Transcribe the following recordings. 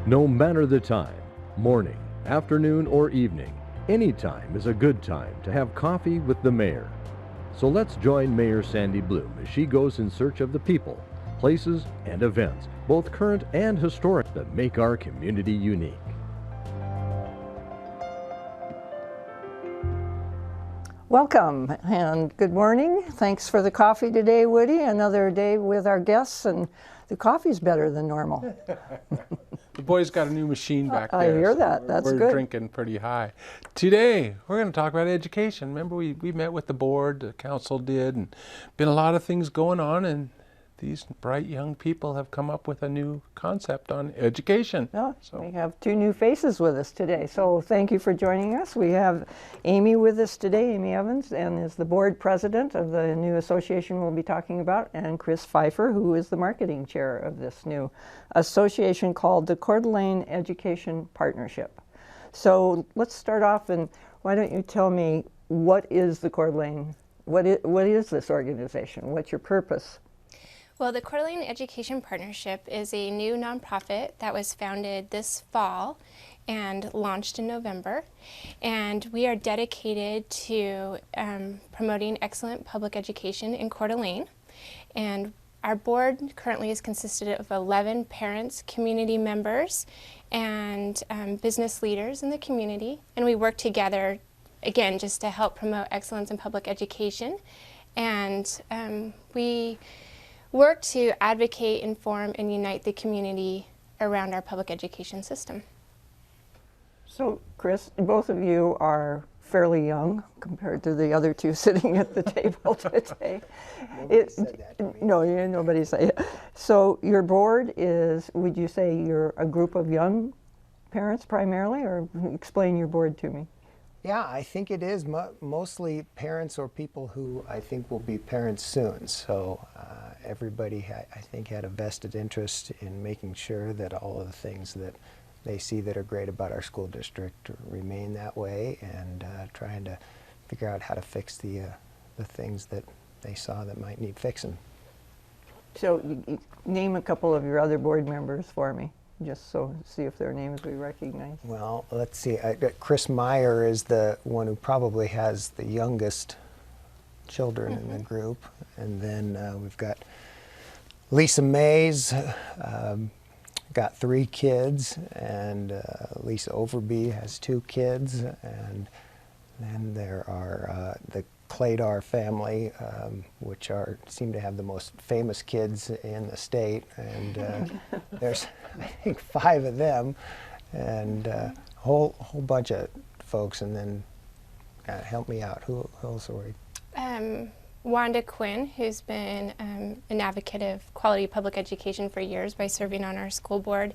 No matter the time, morning, afternoon, or evening, any time is a good time to have coffee with the mayor. So let's join Mayor Sandi Bloem as she goes in search of the people, places, and events, both current and historic, that make our community unique. Welcome and good morning. Thanks for the coffee today, Woody. Another day with our guests, and the coffee's better than normal. The boys got a new machine back there. I hear that. That's we're good. Drinking pretty high. Today, we're going to talk about education. Remember, we met with the board, the council did, and been a lot of things going on, and these bright young people have come up with a new concept on education. Yeah, so we have two new faces with us today, so thank you for joining us. We have Amy with us today, Amy Evans, and is the board president of the new association we'll be talking about, and Chris Pfeiffer, who is the marketing chair of this new association called the Coeur d'Alene Education Partnership. So let's start off, and why don't you tell me, what is the Coeur d'Alene, what is this organization? What's your purpose? Well, the Coeur d'Alene Education Partnership is a new nonprofit that was founded this fall and launched in November. And we are dedicated to promoting excellent public education in Coeur d'Alene. And our board currently is consisted of 11 parents, community members, and business leaders in the community. And we work together, again, just to help promote excellence in public education. And we work to advocate, inform, and unite the community around our public education system. So, Chris, both of you are fairly young compared to the other two sitting at the table today. Nobody said that to me. No, nobody said it. So your board is, would you say you're a group of young parents primarily, or explain your board to me? Yeah, I think it is mostly parents or people who I think will be parents soon. So everybody, I think, had a vested interest in making sure that all of the things that they see that are great about our school district remain that way, and trying to figure out how to fix the things that they saw that might need fixing. So name a couple of your other board members for me, just so see if their names we recognize. Well, let's see. Chris Meyer is the one who probably has the youngest children in the group, and then we've got Lisa Mays, got 3 kids, and Lisa Overby has 2 kids, and then there are the Cladar family, which seem to have the most famous kids in the state, and there's, I think, 5 of them, and a whole bunch of folks. And then help me out, who else are we? Wanda Quinn, who's been an advocate of quality public education for years by serving on our school board,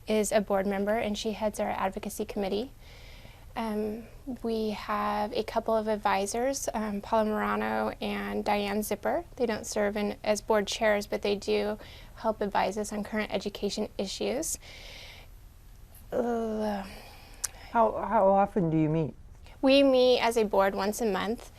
is a board member, and she heads our advocacy committee. We have a couple of advisors, Paula Morano and Diane Zipper. They don't serve as board chairs, but they do help advise us on current education issues. How often do you meet? We meet as a board once a month,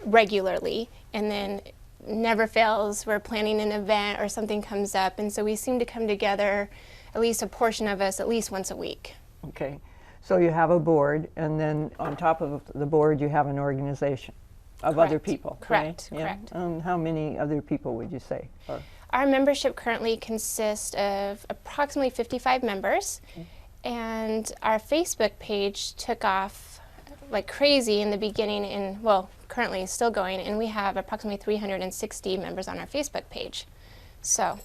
regularly, and then never fails, we're planning an event or something comes up, and so we seem to come together, at least a portion of us, at least once a week. Okay, so you have a board, and then on top of the board you have an organization of other people. Correct, right? correct. Yeah. How many other people would you say? Our membership currently consists of approximately 55 members, and our Facebook page took off like crazy in the beginning, and well, currently is still going, and we have approximately 360 members on our Facebook page. So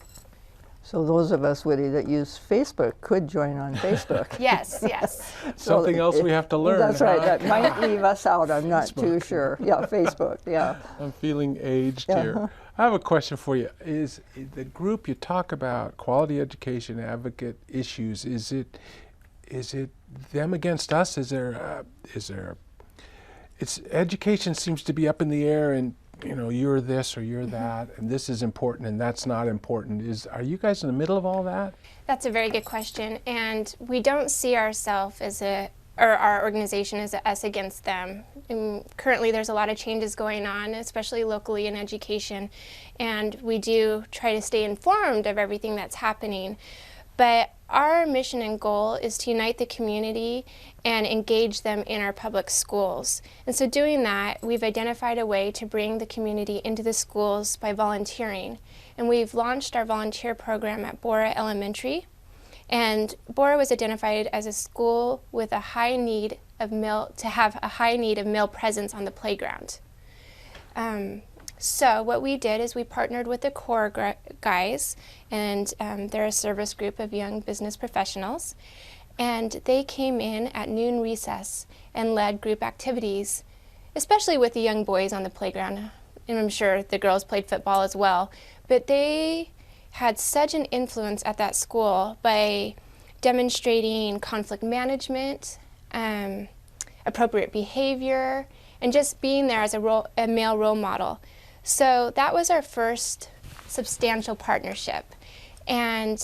those of us, Woody, that use Facebook could join on Facebook. yes, yes. Something else we have to learn. That's right. That might leave us out. I'm not too sure. Yeah, Facebook. Yeah. I'm feeling aged here. I have a question for you. Is the group you talk about, quality education advocate issues, is it them against us? It's education seems to be up in the air, and you're this or you're that, and this is important and that's not important. Are you guys in the middle of all that? That's a very good question, and we don't see ourselves as our organization as us against them. And currently there's a lot of changes going on, especially locally in education, and we do try to stay informed of everything that's happening. But our mission and goal is to unite the community and engage them in our public schools. And so doing that, we've identified a way to bring the community into the schools by volunteering. And we've launched our volunteer program at Bora Elementary. And Bora was identified as a school with a high need of male presence on the playground. So what we did is we partnered with the Coeur guys, and they're a service group of young business professionals, and they came in at noon recess and led group activities, especially with the young boys on the playground, and I'm sure the girls played football as well, but they had such an influence at that school by demonstrating conflict management, appropriate behavior, and just being there as a male role model. So that was our first substantial partnership. And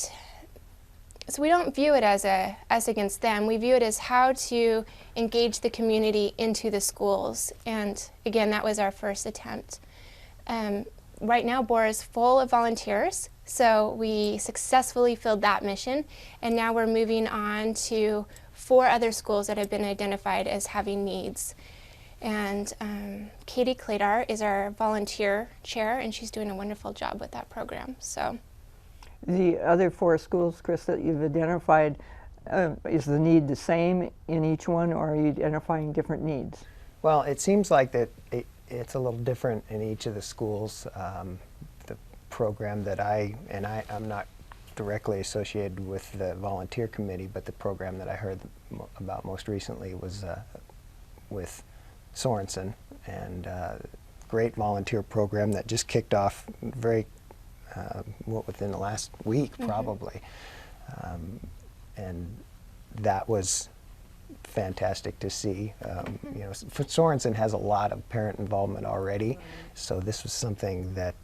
so we don't view it as us against them. We view it as how to engage the community into the schools. And again, that was our first attempt. Right now, Bora is full of volunteers. So we successfully filled that mission. And now we're moving on to 4 other schools that have been identified as having needs. And Katie Cladar is our volunteer chair, and she's doing a wonderful job with that program. So, The other 4 schools, Chris, that you've identified, is the need the same in each one, or are you identifying different needs? Well, it seems like that it's a little different in each of the schools. The program that I'm not directly associated with the volunteer committee, but the program that I heard about most recently was with Sorensen, and great volunteer program that just kicked off very within the last week probably, and that was fantastic to see. You know, Sorensen has a lot of parent involvement already, so this was something that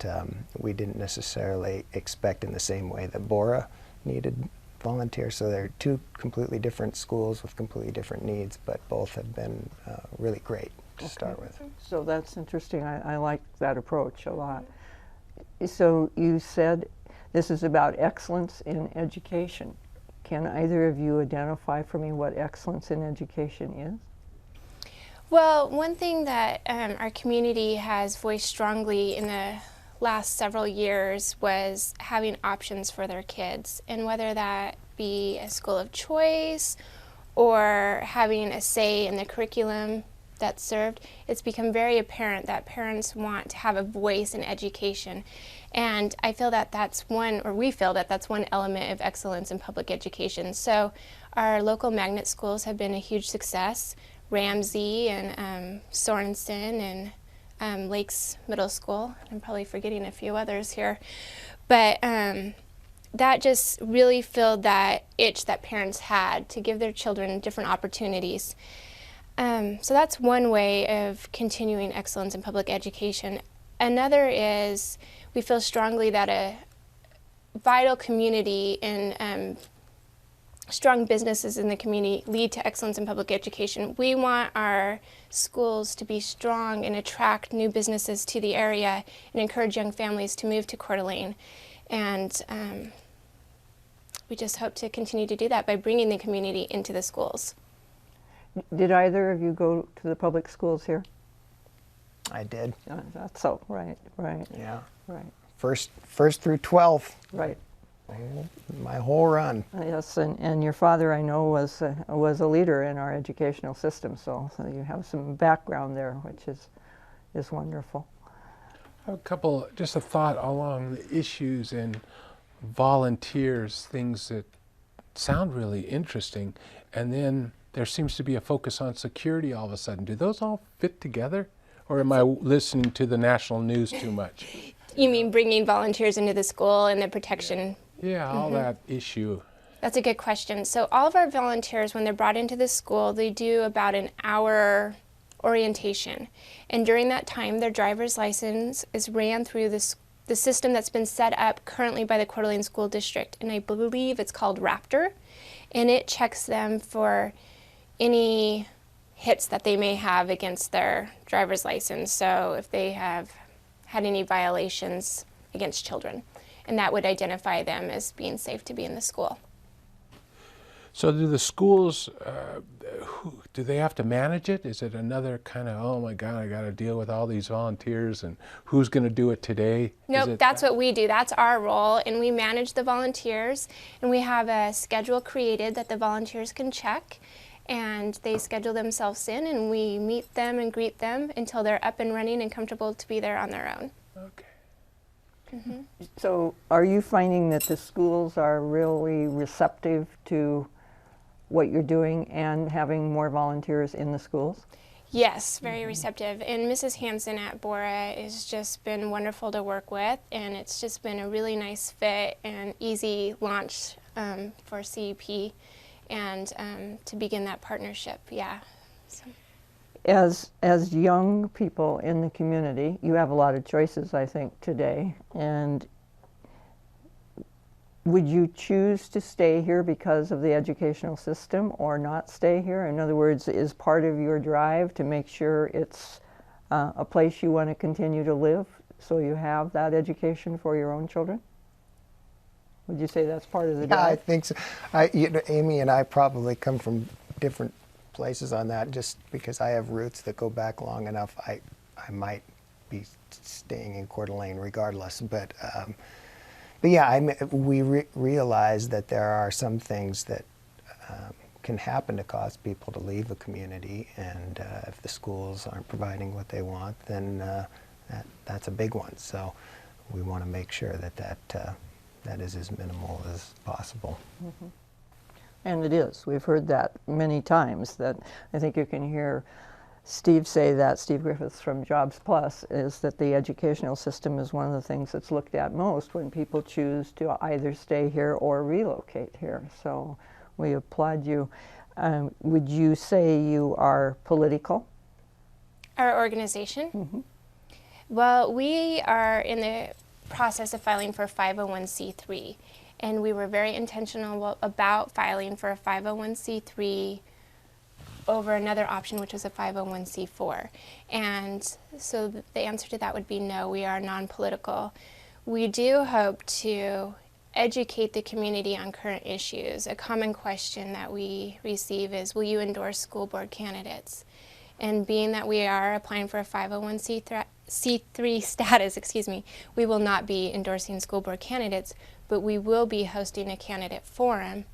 we didn't necessarily expect in the same way that Bora needed volunteers. So they're 2 completely different schools with completely different needs, but both have been really great to start with. So that's interesting. I like that approach a lot. So you said this is about excellence in education. Can either of you identify for me what excellence in education is? well, one thing that our community has voiced strongly in the last several years was having options for their kids, and whether that be a school of choice or having a say in the curriculum that's served, it's become very apparent that parents want to have a voice in education. And I feel that we feel that that's one element of excellence in public education. So our local magnet schools have been a huge success. Ramsey and Sorensen and Lakes Middle School. I'm probably forgetting a few others here. But that just really filled that itch that parents had to give their children different opportunities. So that's one way of continuing excellence in public education. Another is we feel strongly that a vital community and strong businesses in the community lead to excellence in public education. We want our schools to be strong and attract new businesses to the area and encourage young families to move to Coeur d'Alene. And we just hope to continue to do that by bringing the community into the schools. Did either of you go to the public schools here? I did. That's so, right. Yeah. Right. First through 12th. Right. My whole run. Yes, and your father, I know, was a leader in our educational system, so you have some background there, which is wonderful. I have just a thought along the issues and volunteers, things that sound really interesting, and then there seems to be a focus on security all of a sudden. Do those all fit together? Or am I listening to the national news too much? You mean bringing volunteers into the school and the protection? Yeah, all that issue. That's a good question. So all of our volunteers, when they're brought into the school, they do about an hour orientation. And during that time, their driver's license is ran through the system that's been set up currently by the Coeur d'Alene School District. And I believe it's called Raptor. And it checks them for any hits that they may have against their driver's license. So if they have had any violations against children, and that would identify them as being safe to be in the school. So do the schools, do they have to manage it? Is it another kind of, oh my God, I got to deal with all these volunteers and who's going to do it today? Nope, that's what we do. That's our role, and we manage the volunteers, and we have a schedule created that the volunteers can check, and they schedule themselves in, and we meet them and greet them until they're up and running and comfortable to be there on their own. Okay. Mm-hmm. So are you finding that the schools are really receptive to what you're doing and having more volunteers in the schools? Yes, very receptive. And Mrs. Hansen at Bora has just been wonderful to work with, and it's just been a really nice fit and easy launch for CEP and to begin that partnership, yeah. So. As young people in the community, you have a lot of choices, I think, today. And would you choose to stay here because of the educational system or not stay here? In other words, is part of your drive to make sure it's a place you want to continue to live so you have that education for your own children? Would you say that's part of the drive? Yeah, I think so. Amy and I probably come from different places on that, just because I have roots that go back long enough. I might be staying in Coeur d'Alene regardless, but yeah, we realize that there are some things that can happen to cause people to leave a community, and if the schools aren't providing what they want, then that's a big one. So we want to make sure that is as minimal as possible. Mm-hmm. And it is. We've heard that many times. That I think you can hear Steve say that, Steve Griffiths from Jobs Plus, is that the educational system is one of the things that's looked at most when people choose to either stay here or relocate here. So we applaud you. Would you say you are political? Our organization? Mm-hmm. Well, we are in the process of filing for 501c3. And we were very intentional about filing for a 501c3 over another option, which was a 501c4. And so the answer to that would be no, we are non-political. We do hope to educate the community on current issues. A common question that we receive is, will you endorse school board candidates? And being that we are applying for a 501c3 status, we will not be endorsing school board candidates, but we will be hosting a candidate forum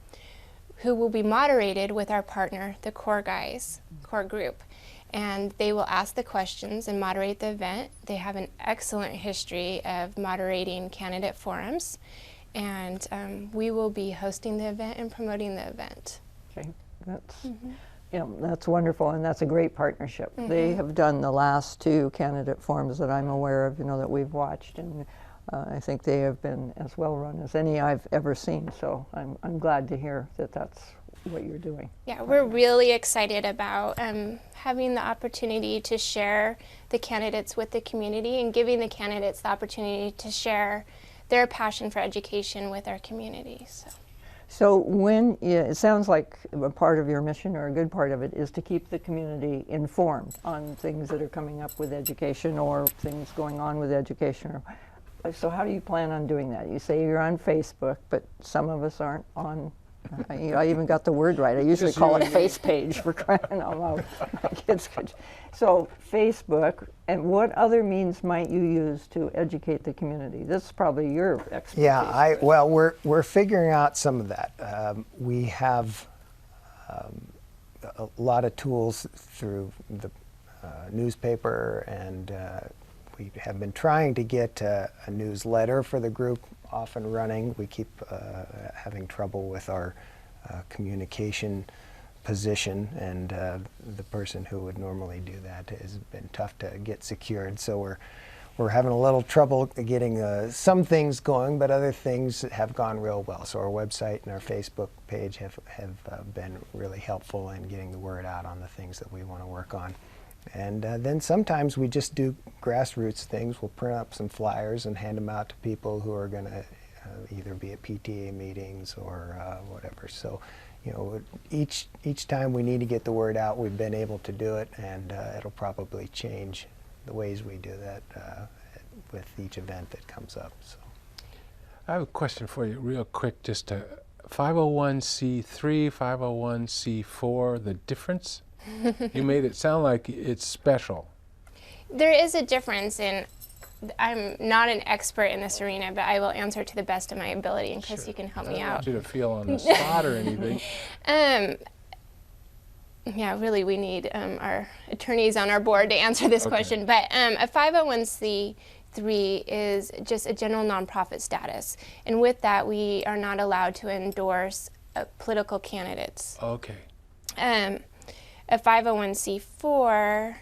who will be moderated with our partner, the Coeur guys, Coeur group. And they will ask the questions and moderate the event. They have an excellent history of moderating candidate forums. And we will be hosting the event and promoting the event. Okay, that's wonderful, and that's a great partnership. Mm-hmm. They have done the last two candidate forums that I'm aware of, that we've watched, and I think they have been as well run as any I've ever seen. So I'm glad to hear that that's what you're doing. Yeah, we're really excited about having the opportunity to share the candidates with the community and giving the candidates the opportunity to share their passion for education with our community. So when it sounds like a part of your mission, or a good part of it, is to keep the community informed on things that are coming up with education or things going on with education. So how do you plan on doing that? You say you're on Facebook, but some of us aren't on. I even got the word right. I usually call it face page, for crying out loud. My kids could. So Facebook, and what other means might you use to educate the community? This is probably your expertise. Yeah, well, we're figuring out some of that. We have a lot of tools through the newspaper, and we have been trying to get a newsletter for the group off and running. We keep having trouble with our communication position, and the person who would normally do that has been tough to get secured. So we're having a little trouble getting some things going, but other things have gone real well. So our website and our Facebook page have been really helpful in getting the word out on the things that we want to work on. And then sometimes we just do grassroots things. We'll print up some flyers and hand them out to people who are going to either be at PTA meetings or whatever. So, each time we need to get the word out, we've been able to do it, and it'll probably change the ways we do that with each event that comes up. So, I have a question for you real quick, just to 501c3, 501c4, the difference? You made it sound like it's special. There is a difference, and I'm not an expert in this arena, but I will answer to the best of my ability, and Chris, you can help me I don't out. want you to feel on the spot or anything. Yeah, really, we need our attorneys on our board to answer this question. But a 501c3 is just a general nonprofit status, and with that, we are not allowed to endorse political candidates. Okay. A 501c4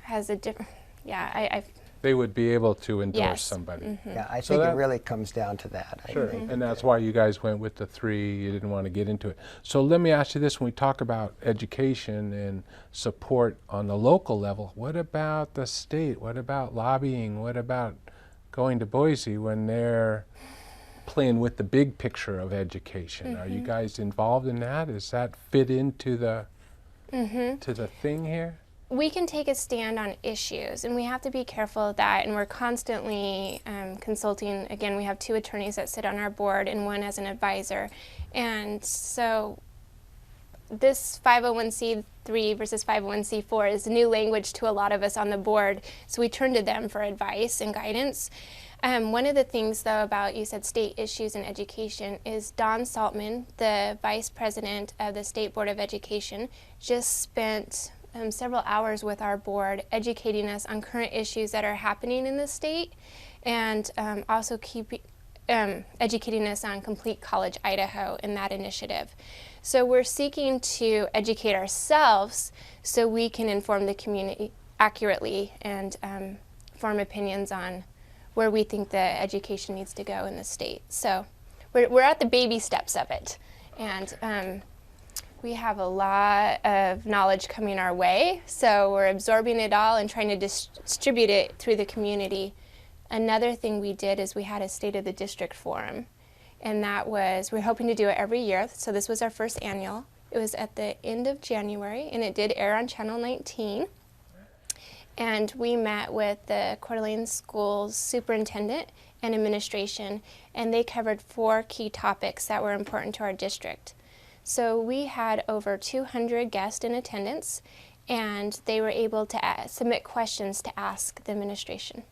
has a different. Yeah, They would be able to endorse Yes. somebody. Yeah, I So think that- it really comes down to that. I think. And that's why you guys went with the 3. You didn't want to get into it. So let me ask you this: when we talk about education and support on the local level, what about the state? What about lobbying? What about going to Boise when they're playing with the big picture of education? Are you guys involved in that? Does that fit into the to the thing here? we can take a stand on issues, and we have to be careful of that, and we're constantly consulting. Again, we have 2 attorneys that sit on our board and 1 as an advisor, and so this 501c3 versus 501c4 is new language to a lot of us on the board, so we turn to them for advice and guidance. One of the things, though, about, you said state issues in education, is Don Saltman, the vice president of the State Board of Education, just spent several hours with our board educating us on current issues that are happening in the state, and also educating us on Complete College Idaho in that initiative. So we're seeking to educate ourselves so we can inform the community accurately and form opinions on where we think the education needs to go in the state. So we're at the baby steps of it, and we have a lot of knowledge coming our way, so we're absorbing it all and trying to distribute it through the community. Another thing we did is we had a State of the District forum, and that was, we're hoping to do it every year, so this was our first annual. It was at the end of January, and it did air on Channel 19. And we met with the Coeur d'Alene Schools superintendent and administration, and they covered 4 key topics that were important to our district. So we had over 200 guests in attendance, and they were able to submit questions to ask the administration.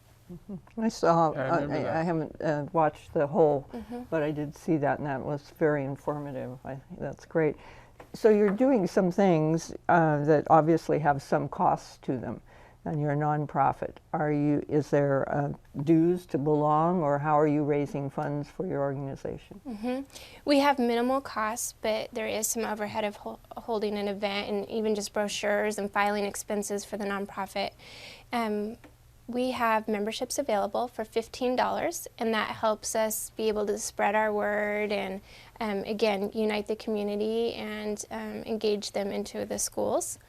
I saw, I remember that. I haven't watched the whole, but I did see that, and that was very informative. That's great. So you're doing some things that obviously have some costs to them, and you're a nonprofit. Is there dues to belong, or how are you raising funds for your organization? We have minimal costs, but there is some overhead of holding an event, and even just brochures and filing expenses for the nonprofit. We have memberships available for $15, and that helps us be able to spread our word and, again, unite the community and engage them into the schools.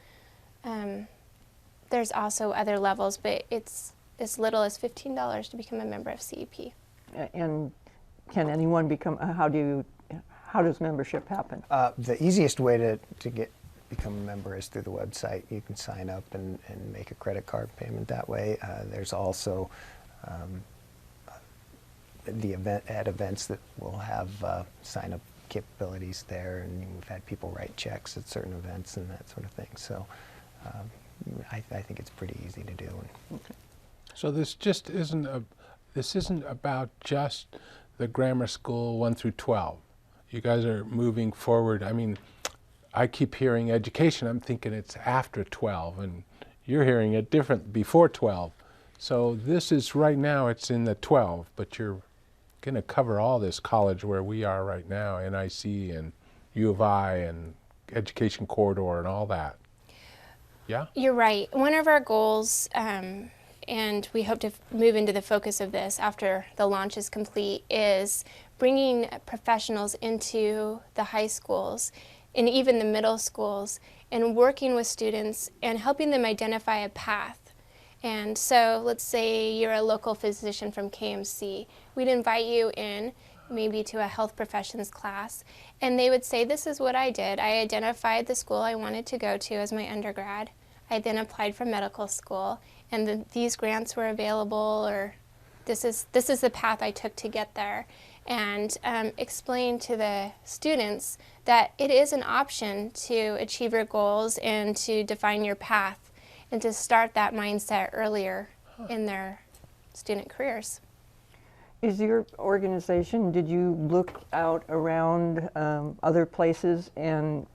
There's also other levels, but it's as little as $15 to become a member of CEP. And can anyone become, how does membership happen? The easiest way to become a member is through the website. You can sign up and make a credit card payment that way. There's also the events that will have sign-up capabilities there, and we've had people write checks at certain events and that sort of thing. So I think it's pretty easy to do. So this just isn't about just the grammar school 1 through 12. You guys are moving forward. I mean, I keep hearing education. I'm thinking it's after 12, and you're hearing it different, before 12. So this is right now, it's in the 12, but you're going to cover all this college where we are right now, NIC and U of I and Education Corridor and all that. Yeah? You're right. One of our goals, and we hope to move into the focus of this after the launch is complete, is bringing professionals into the high schools and even the middle schools and working with students and helping them identify a path. And so let's say you're a local physician from KMC. We'd invite you in maybe to a health professions class, and they would say, this is what I did. I identified the school I wanted to go to as my undergrad. I then applied for medical school, and these grants were available, or this is the path I took to get there. and explain to the students that it is an option to achieve your goals and to define your path and to start that mindset earlier in their student careers. Is your organization, did you look out around other places and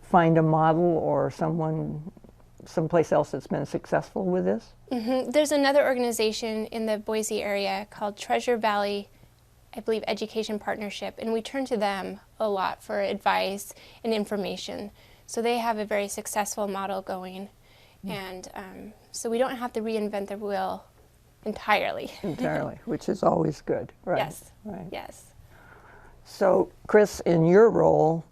find a model or someplace else that's been successful with this? Mm-hmm. There's another organization in the Boise area called Treasure Valley, I believe, Education Partnership, and we turn to them a lot for advice and information. So they have a very successful model going, and so we don't have to reinvent the wheel entirely. Entirely, which is always good, right? Yes. Right. Yes. So, Chris, in your role,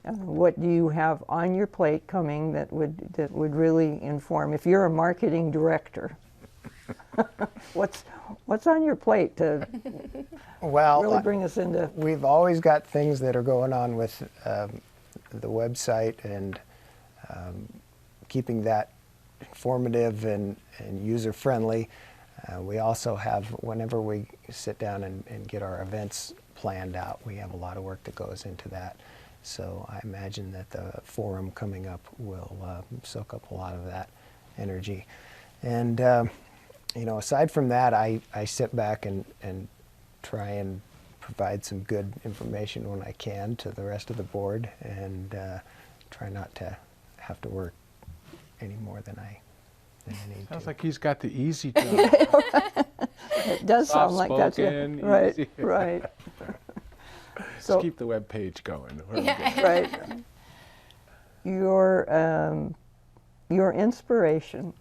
what do you have on your plate coming that would really inform? If you're a marketing director, what's on your plate to really bring us into? We've always got things that are going on with the website and keeping that informative and user-friendly. We also have, whenever we sit down and get our events planned out, we have a lot of work that goes into that. So I imagine that the forum coming up will soak up a lot of that energy. And you know, aside from that, I sit back and try and provide some good information when I can to the rest of the board, and try not to have to work any more than I need Sounds to. like he's got the easy job. It does sound like that. Soft-spoken, Right, easy. right. Just keep the web page going. We're good. Right. Your inspiration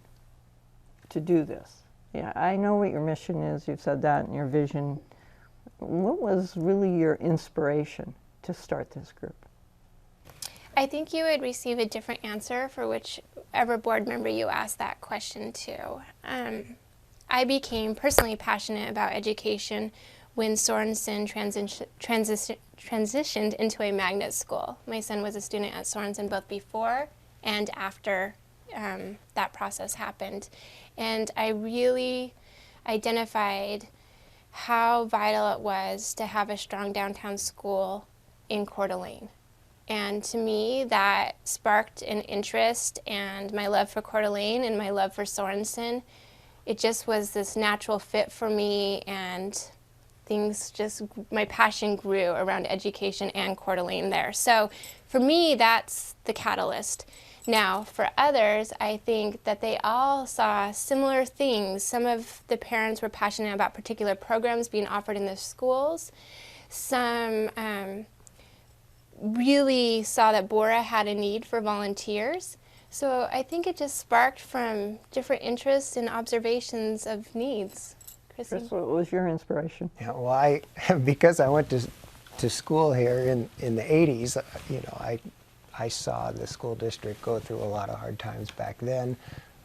to do this. Yeah, I know what your mission is. You've said that in your vision. What was really your inspiration to start this group? I think you would receive a different answer for whichever board member you asked that question to. I became personally passionate about education when Sorensen transitioned into a magnet school. My son was a student at Sorensen both before and after that process happened. And I really identified how vital it was to have a strong downtown school in Coeur d'Alene. And to me, that sparked an interest, and my love for Coeur d'Alene and my love for Sorensen. It just was this natural fit for me, and my passion grew around education and Coeur d'Alene there. So for me, that's the catalyst. Now, for others, I think that they all saw similar things. Some of the parents were passionate about particular programs being offered in the schools. Some really saw that Bora had a need for volunteers. So I think it just sparked from different interests and observations of needs. Chris, what was your inspiration? Yeah, well, because I went to school here in the 80s, you know, I saw the school district go through a lot of hard times back then.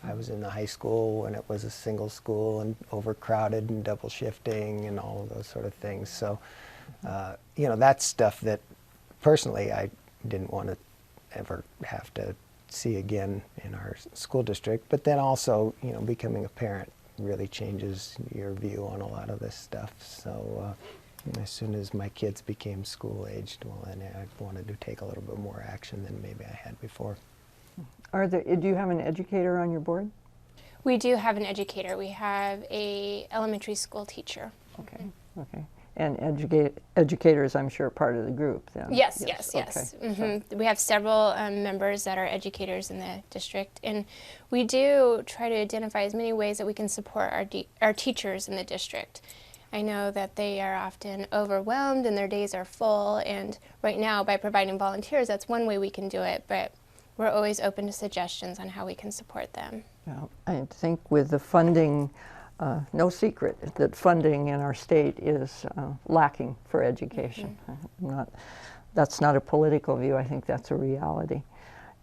I was in the high school when it was a single school and overcrowded and double shifting and all of those sort of things. So, you know, that's stuff that personally I didn't want to ever have to see again in our school district. But then also, you know, becoming a parent really changes your view on a lot of this stuff. So as soon as my kids became school-aged, well, then I wanted to take a little bit more action than maybe I had before. Do you have an educator on your board? We do have an educator. We have a elementary school teacher. Okay, okay. And educators, I'm sure, are part of the group then? Yes, yes. Okay. Mm-hmm. We have several members that are educators in the district, and we do try to identify as many ways that we can support our teachers in the district. I know that they are often overwhelmed and their days are full, and right now by providing volunteers, that's one way we can do it, but we're always open to suggestions on how we can support them. Yeah, I think with the funding, no secret that funding in our state is lacking for education. Mm-hmm. That's not a political view, I think that's a reality.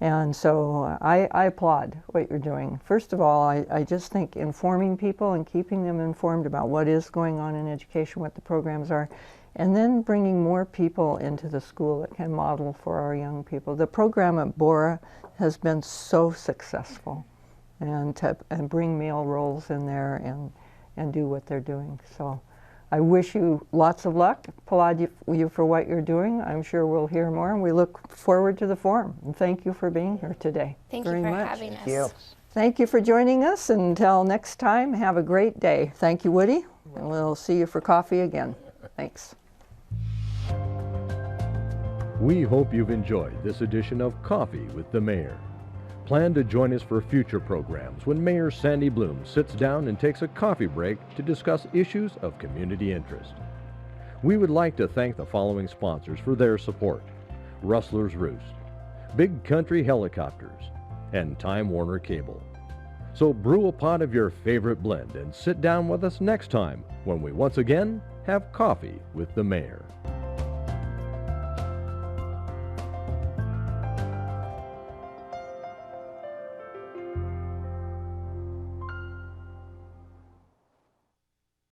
And so I applaud what you're doing. First of all, I just think informing people and keeping them informed about what is going on in education, what the programs are, and then bringing more people into the school that can model for our young people. The program at Bora has been so successful, and bring meal rolls in there and do what they're doing. So I wish you lots of luck, applaud you for what you're doing. I'm sure we'll hear more, and we look forward to the forum. And thank you for being here today. Thank very you for much. having us. Thank you. Thank you for joining us. Until next time, have a great day. Thank you, Woody, and we'll see you for coffee again. Thanks. We hope you've enjoyed this edition of Coffee with the Mayor. Plan to join us for future programs when Mayor Sandi Bloem sits down and takes a coffee break to discuss issues of community interest. We would like to thank the following sponsors for their support: Rustler's Roost, Big Country Helicopters, and Time Warner Cable. So brew a pot of your favorite blend and sit down with us next time when we once again have Coffee with the Mayor.